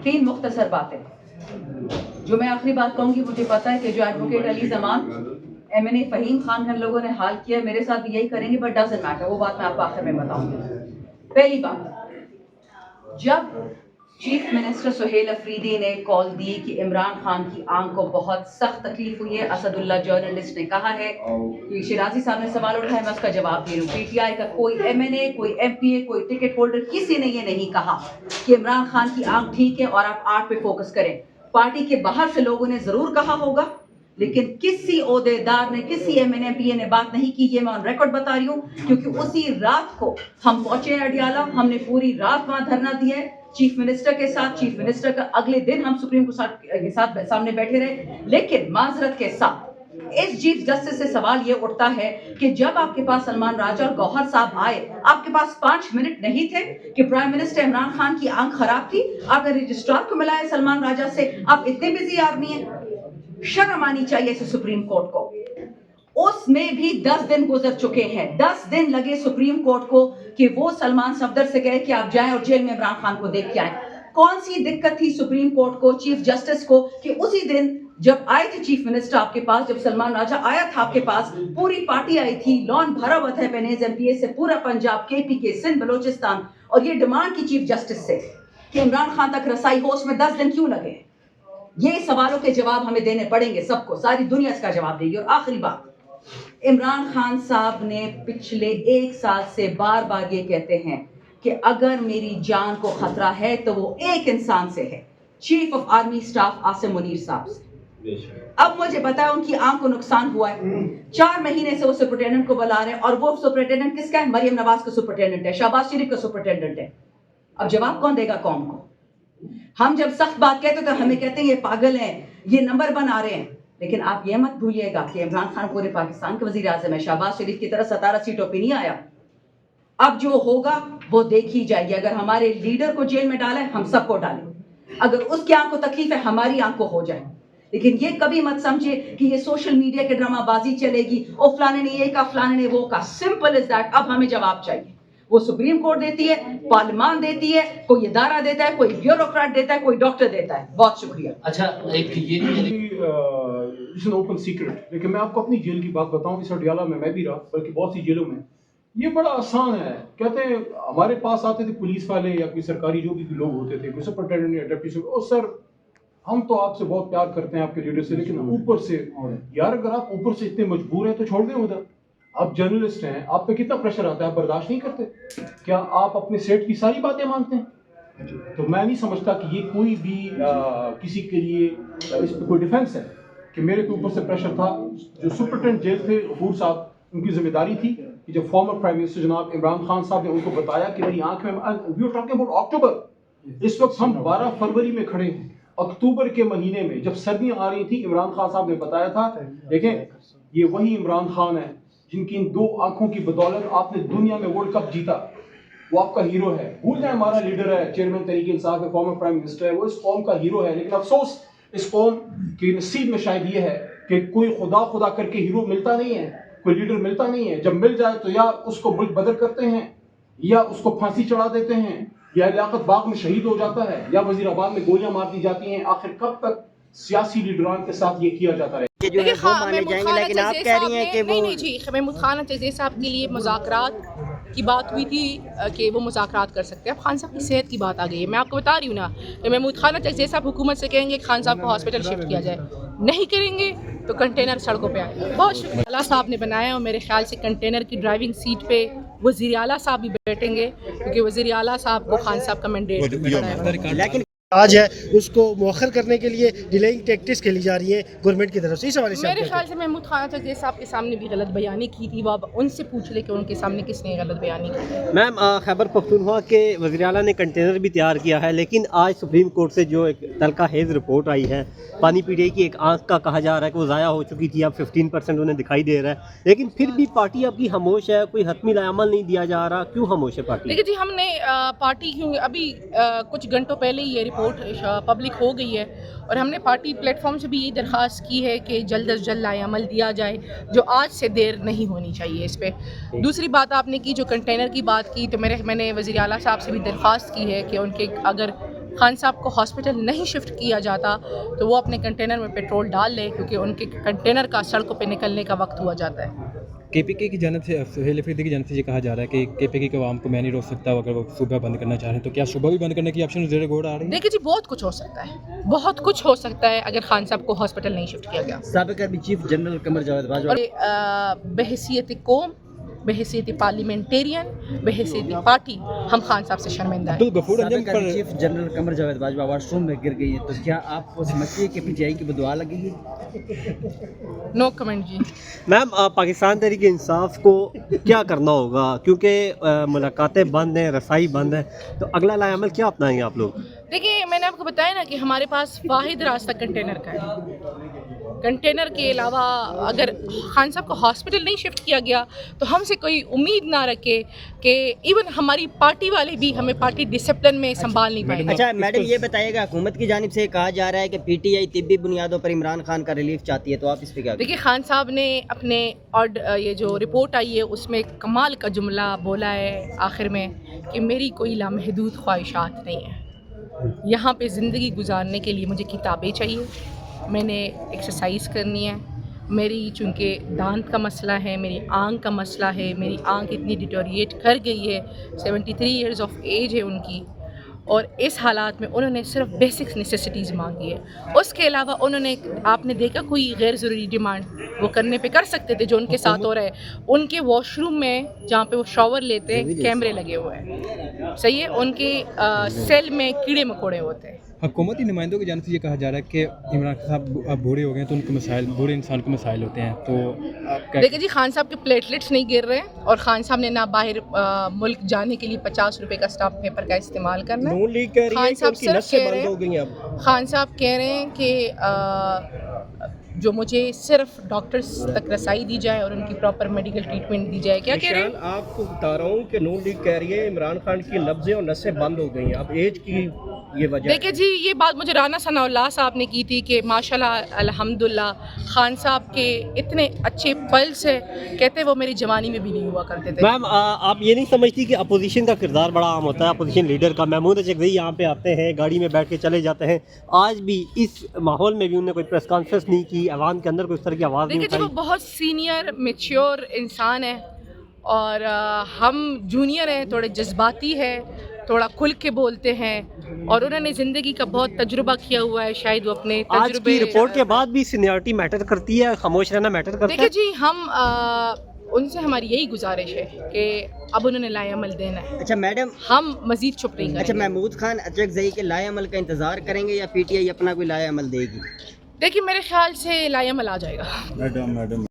तीन मुख्तसर बातें जो मैं आखिरी बात कहूँगी। मुझे पता है कि जो एडवोकेट अली जमान MNA फ़हीम खान हम लोगों ने हाल किया, मेरे साथ भी यही करेंगे, बट डजंट मैटर, वो बात मैं आपको आखिर में बताऊंगी। पहली बात, जब चीफ मिनिस्टर सुहेल अफरीदी ने कॉल दी कि इमरान खान की आंख को बहुत सख्त तकलीफ हुई है, असदुल्ला जर्नलिस्ट ने कहा है, शिराजी साहब ने सवाल उठाया, मैं उसका जवाब दे रही हूँ। PTI का कोई MNA, कोई MPA, कोई टिकट होल्डर, किसी ने ये नहीं कहा कि इमरान खान की आंख ठीक है और आप आर्ट पे फोकस करें। पार्टी के बाहर से लोगों ने जरूर कहा होगा, लेकिन किसी ओहदेदार ने, किसी MNA MPA ने बात नहीं की। ये मैं ऑन रिकॉर्ड बता रही हूँ, क्योंकि उसी रात को हम पहुंचे अडियाला, हमने पूरी रात वहां धरना दिया है चीफ मिनिस्टर के साथ। चीफ मिनिस्टर का अगले दिन हम सुप्रीम कोर्ट के साथ सामने बैठे रहे, लेकिन माजरत के साथ इस चीफ जस्टिस से सवाल ये उठता है कि जब आपके पास सलमान राजा और गौहर साहब आए, आपके पास 5 मिनट नहीं थे कि प्राइम मिनिस्टर इमरान खान की आंख खराब थी, आपने रजिस्ट्रार को मिलाया सलमान राजा से, आप इतने बिजी आदमी हैं। शर्म आनी चाहिए इसे सुप्रीम कोर्ट को। उसमें भी 10 दिन गुजर चुके हैं, 10 दिन लगे सुप्रीम कोर्ट को कि वो सलमान सफदर से कहे कि आप जाएं और जेल में इमरान खान को देख के आए। कौन सी दिक्कत थी सुप्रीम कोर्ट को, चीफ जस्टिस को, कि उसी दिन जब आए थे चीफ मिनिस्टर आपके पास, जब सलमान राजा आया था आपके पास, पूरी पार्टी आई थी, लॉन भरा हुआ था पेनेज MPA से, पूरा पंजाब, KPK, सिंध, बलोचिस्तान, और ये डिमांड की चीफ जस्टिस से कि इमरान खान तक रसाई हो, उसमें 10 दिन क्यों लगे? ये सवालों के जवाब हमें देने पड़ेंगे सबको, सारी दुनिया इसका जवाब देगी। और आखिरी बात, इमरान खान साहब ने पिछले 1 साल से बार बार ये कहते हैं कि अगर मेरी जान को खतरा है तो वो एक इंसान से है, chief of army staff Asim Munir साहब से। अब मुझे पता है उनकी आंख को नुकसान हुआ है, 4 महीने से वो सुपरिटेंडेंट को बुला रहे हैं, और वो सुपरिटेंडेंट किसका है? मरियम नवाज का सुपरिटेंडेंट है, शहबाज शरीफ का सुपरिटेंडेंट है। अब जवाब कौन देगा कौम को? हम जब सख्त बात कहते तो हमें कहते हैं ये पागल हैं, ये नंबर बना रहे हैं, लेकिन आप ये मत भूलिएगा कि इमरान खान पूरे पाकिस्तान के वजीर आज़म है, शहबाज शरीफ की तरह 17 सीटों पे नहीं आया। अब जो होगा वो देखी जाएगी। अगर हमारे लीडर को जेल में डाला है, हम सबको डालें, अगर उसकी आंख को तकलीफ है, हमारी आंख को हो जाए। लेकिन ये कभी मत समझे कि ये सोशल मीडिया के ड्रामाबाजी चलेगी, ओ फलाने ने ये कहा, फलाने ने वो कहा। Simple is that. अब हमें जवाब चाहिए, वो सुप्रीम कोर्ट देती है, पार्लियामान देती है, कोई इदारा देता है, कोई ब्यूरोक्रेट देता है, कोई डॉक्टर देता है। बहुत शुक्रिया। अच्छा, एक ये इट्स एन ओपन सीक्रेट, लेकिन मैं आपको अपनी जेल की बात बताऊं। इस अडियाला में मैं भी रहा, बल्कि बहुत सी जेलों में ये बड़ा आसान है। कहते हैं हमारे पास आते थे पुलिस वाले या कोई सरकारी जो भी लोग होते थे, कोई सुपरिटेंडेंट या डिप्टी सुपर, और सर हम तो आपसे बहुत प्यार करते हैं आपके लीडर से, लेकिन ऊपर से यार अगर आप ऊपर से इतने मजबूर हैं तो छोड़ दें उधर। आप जर्नलिस्ट हैं, आप पे कितना प्रेशर आता है, आप बर्दाश्त नहीं करते? क्या आप अपने सेठ की सारी बातें मानते हैं? तो मैं नहीं समझता कि ये कोई भी किसी के लिए इस पर कोई डिफेंस है कि मेरे के ऊपर से प्रेशर था। जो सुपरिटेंडेंट जेल थे गफूर साहब, उनकी जिम्मेदारी थी कि जब फॉर्मर प्राइम मिनिस्टर जनाब इमरान खान साहब ने उनको बताया कि मेरी आंख में, वी आर टॉकिंग अबाउट अक्टूबर, इस वक्त हम 12 फरवरी में खड़े हैं, अक्टूबर के महीने में जब सर्दियां आ रही थी, इमरान खान साहब ने बताया था, देखें ये वही इमरान खान है जिनकी इन 2 आंखों की बदौलत आपने दुनिया में वर्ल्ड कप जीता, वो आपका हीरो है। भूल जाए हमारा लीडर है, चेयरमैन तहरीक इंसाफ है, फॉर्मर प्राइम मिनिस्टर है, वो इस कौम का हीरो है। लेकिन अफसोस इस कौम के नसीब में शायद ये है कि कोई खुदा करके हीरो मिलता नहीं है, कोई लीडर मिलता नहीं है। जब मिल जाए तो या उसको मुल्क बदर करते हैं, या उसको फांसी चढ़ा देते हैं, या लियाकत बाग में शहीद हो जाता है, या वजीराबाद में गोलियां मार दी जाती हैं। आखिर कब तक सियासी लीडरान के साथ ये किया जाता है? जो है वो माने जाएंगे, लेकिन आप कह रही हैं कि वो नहीं जी, महमूद खान अज़ीज़ साहब के लिए मुज़ाकरात की बात हुई थी कि वो मुज़ाकरात कर सकते हैं। अब खान साहब की सेहत की बात आ गई है। मैं आपको बता रही हूँ ना, महमूद खान अज़ीज़ साहब हुकूमत से कहेंगे खान साहब को हॉस्पिटल शिफ्ट किया जाए, नहीं करेंगे तो कंटेनर सड़कों पे आएगा। बहुत शुक्रिया। आला साहब ने बनाया, और मेरे ख्याल से कंटेनर की ड्राइविंग सीट पे वज़ीर आला साहब भी बैठेंगे, क्योंकि वज़ीर आला साहब को खान साहब का मैंडेट है। लेकिन आज है उसको मौखर करने के लिए डिलेइंग टैक्टिक्स खेली जा रही है गवर्नमेंट की तरफ से। इस हवाले से मेरे ख्याल से महमूद खान अज़ीज़ साहब के सामने भी गलत बयानी की थी, वो अब उनसे पूछ ले कि उनके सामने किसने गलत बयानी की थी। मैम, खैबर पख्तूनख्वा के वज़ीर आला ने कंटेनर भी तैयार किया है, लेकिन आज सुप्रीम कोर्ट से जो एक तलका हेज़ रिपोर्ट आई है, पानी PTI की एक आंख का कहा जा रहा है कि वो ज़ाया हो चुकी थी, अब 15% उन्हें दिखाई दे रहा है, लेकिन फिर भी पार्टी आपकी खामोश है, कोई हतमी लाअमल नहीं दिया जा रहा। क्यों खामोश है पार्टी? देखिए जी, हमने पार्टी क्यों अभी कुछ घंटों पहले ही ये रिपोर्ट पब्लिक हो गई है, और हमने पार्टी प्लेटफॉर्म से भी यही दरख्वास्त की है कि जल्द अज जल्द लाएअमल दिया जाए, जो आज से देर नहीं होनी चाहिए इस पर। दूसरी बात आपने की जो कंटेनर की बात की, तो मैंने वज़ीर आला साहब से भी दरख्वास्त की है कि उनके अगर خان صاحب کو ہاسپٹل نہیں شفٹ کیا جاتا تو وہ اپنے کنٹینر میں پیٹرول ڈال لے کیونکہ ان کے کنٹینر کا سڑکوں پہ نکلنے کا وقت ہوا جاتا ہے. کے پی کے کی جانب سے سہیل افریدی کی جانب سے یہ کہا جا رہا ہے کہ کے پی کے عوام کو میں نہیں روک سکتا اگر وہ صوبہ بند کرنا چاہ رہے ہیں, تو کیا صوبہ بھی بند کرنے کی آپشن زیر غور آ رہی ہے؟ دیکھیے جی بہت کچھ ہو سکتا ہے, بہت کچھ ہو سکتا ہے اگر خان صاحب کو ہاسپٹل نہیں شفٹ کیا گیا. سابق اربی چیف جنرل قمر جاوید باجوہ اور بحیثیت قوم, بحیثیت پارلیمنٹیرین, بحیثیت پارٹی ہم خان صاحب سے شرمندہ ہیں. عبدالغفور انجم سابق اربی chief general Qamar Javed Bajwa washroom میں گر گئی ہے, تو کیا آپ کو سمجھتی ہے کہ پی ٹی آئی کی بدعا لگے گی؟ نو کمنٹ جی. میم پاکستان تحریک انصاف کو کیا کرنا ہوگا, کیونکہ ملاقاتیں بند ہیں, رسائی بند ہے, تو اگلا لائے عمل کیا اپنائیں گے آپ لوگ؟ دیکھیے میں نے آپ کو بتایا نا کہ ہمارے پاس واحد راستہ کنٹینر کا ہے. کنٹینر کے علاوہ اگر خان صاحب کو ہاسپٹل نہیں شفٹ کیا گیا تو ہم سے کوئی امید نہ رکھے کہ ایون ہماری پارٹی والے بھی ہمیں پارٹی ڈسپلن میں سنبھال نہیں پائیں گے. اچھا میڈم یہ بتائیے گا, حکومت کی جانب سے کہا جا رہا ہے کہ پی ٹی آئی طبی بنیادوں پر عمران خان کا ریلیف چاہتی ہے, تو آپ اس پہ کیا؟ دیکھیے خان صاحب نے اپنے یہ جو رپورٹ آئی ہے اس میں کمال کا جملہ بولا ہے آخر میں کہ میری کوئی لامحدود خواہشات نہیں ہے. یہاں پہ زندگی گزارنے کے لیے مجھے کتابیں چاہیے, میں نے ایکسرسائز کرنی ہے, میری چونکہ دانت کا مسئلہ ہے, میری آنکھ کا مسئلہ ہے, میری آنکھ اتنی ڈیٹوریٹ کر گئی ہے, 73 ایئرز آف ایج ہے ان کی, اور اس حالات میں انہوں نے صرف بیسک نیسیسٹیز مانگی ہے. اس کے علاوہ انہوں نے, آپ نے دیکھا کوئی غیر ضروری ڈیمانڈ وہ کرنے پہ کر سکتے تھے جو ان کے ساتھ ہو رہا ہے. ان کے واش روم میں جہاں پہ وہ شاور لیتے ہیں کیمرے لگے ہوئے ہیں, صحیح ہے, ان کے سیل میں کیڑے مکوڑے ہوتے ہیں. حکومتی نمائندوں کی جانب سے یہ کہا جا رہا ہے کہ عمران خان صاحب اب بوڑھے ہو گئے ہیں تو ان کے مسائل, بوڑھے انسان کو مسائل ہوتے ہیں, تو آپ کیا؟ دیکھیں جی خان صاحب کے پلیٹلیٹس نہیں گر رہے ہیں اور خان صاحب نے نہ باہر ملک جانے کے لیے 50 روپے کا اسٹامپ پیپر کا استعمال کرنا ہے. خان صاحب صرف کہہ رہے ہیں, خان صاحب کہہ رہے ہیں کہ جو مجھے صرف ڈاکٹرز تک رسائی دی جائے اور ان کی پراپر میڈیکل ٹریٹمنٹ دی جائے. کیا کہہ رہے ہیں؟ آپ کو بتا رہا ہوں کہ نون لیگ کہہ رہی ہے عمران خان کی نبضیں اور نسیں بند ہو گئی ہیں, اب ایج کی یہ وجہ. دیکھیں جی یہ بات مجھے رانا ثناء اللہ صاحب نے کی تھی کہ ماشاءاللہ الحمدللہ خان صاحب کے اتنے اچھے پلس ہے, کہتے وہ میری جوانی میں بھی نہیں ہوا کرتے تھے. میم آپ یہ نہیں سمجھتی کہ اپوزیشن کا کردار بڑا عام ہوتا ہے, اپوزیشن لیڈر کا؟ محمود اچکزئی یہاں پہ آتے ہیں, گاڑی میں بیٹھ کے چلے جاتے ہیں, آج بھی اس ماحول میں بھی انہوں نے کوئی پریس کانفرنس نہیں کی, عوام کے اندر کوئی اس طرح کی آواز نہیں دیکھیں جی وہ اٹھائی. بہت سینئر میچیور انسان ہے اور ہم جونیئر ہیں, تھوڑے جذباتی ہے, تھوڑا کھل کے بولتے ہیں, اور انہوں نے زندگی کا بہت تجربہ کیا ہوا ہے, شاید وہ اپنے آج تجربے. کی رپورٹ کے بعد بھی سینئرٹی میٹر کرتی ہے, خاموش رہنا میٹر کرتا دیکھیں ہے؟ جی ہم ان سے ہماری یہی گزارش ہے کہ اب انہوں نے لائے عمل دینا ہے, اچھا میڈم, ہم مزید چپ نہیں اچھا کریں گے. محمود خان اچکزئی کے لائے عمل کا انتظار کریں گے یا پی ٹی آئی اپنا کوئی لائے عمل دے گی؟ دیکھیے میرے خیال سے لائے عمل آ جائے گا.